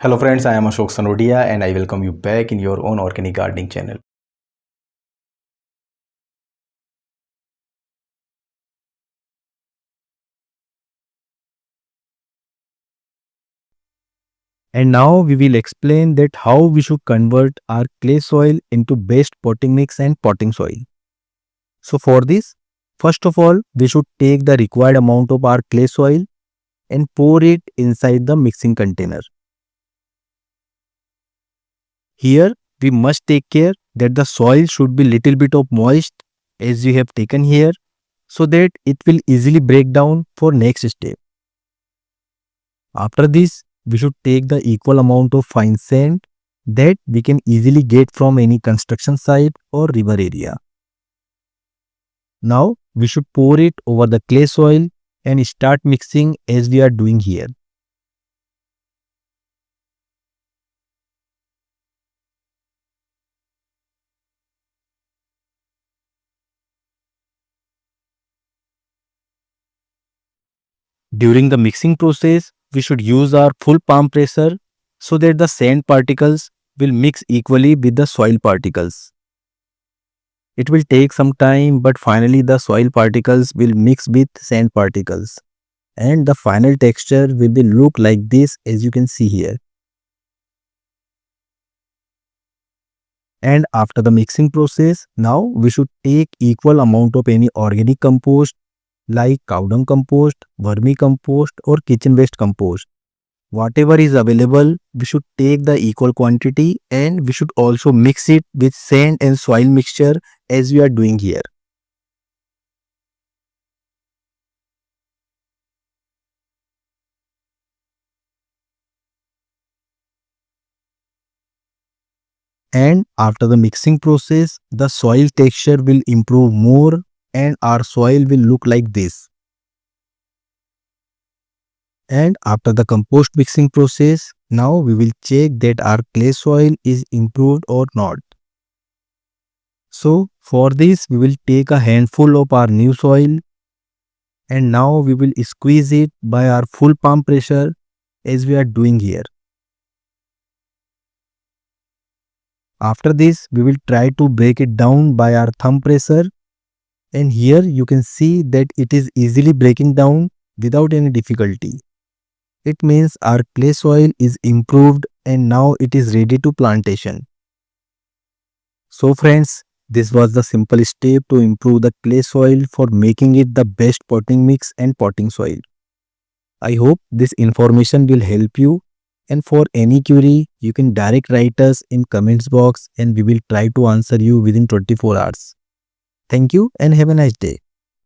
Hello friends, I am Ashok Sanodia and I welcome you back in your own organic gardening channel. And now we will explain that how we should convert our clay soil into best potting mix and potting soil. So for this, first of all, we should take the required amount of our clay soil and pour it inside the mixing container. Here we must take care that the soil should be little bit of moist as we have taken here so that it will easily break down for next step. After this, we should take the equal amount of fine sand that we can easily get from any construction site or river area. Now, we should pour it over the clay soil and start mixing as we are doing here. During the mixing process, we should use our full palm pressure so that the sand particles will mix equally with the soil particles. It will take some time, but finally the soil particles will mix with sand particles and the final texture will be look like this as you can see here. And after the mixing process, now we should take equal amount of any organic compost like cow dung compost, vermicompost or kitchen waste compost. Whatever is available, we should take the equal quantity and we should also mix it with sand and soil mixture as we are doing here. And after the mixing process, the soil texture will improve more and our soil will look like this. And after the compost mixing process, now we will check that our clay soil is improved or not. So for this, we will take a handful of our new soil and now we will squeeze it by our full palm pressure as we are doing here. After this, we will try to break it down by our thumb pressure, and here you can see that it is easily breaking down without any difficulty. It means our clay soil is improved and now it is ready to plantation. So friends, this was the simple step to improve the clay soil for making it the best potting mix and potting soil. I hope this information will help you, and for any query you can direct write us in comments box and we will try to answer you within 24 hours. Thank you and have a nice day.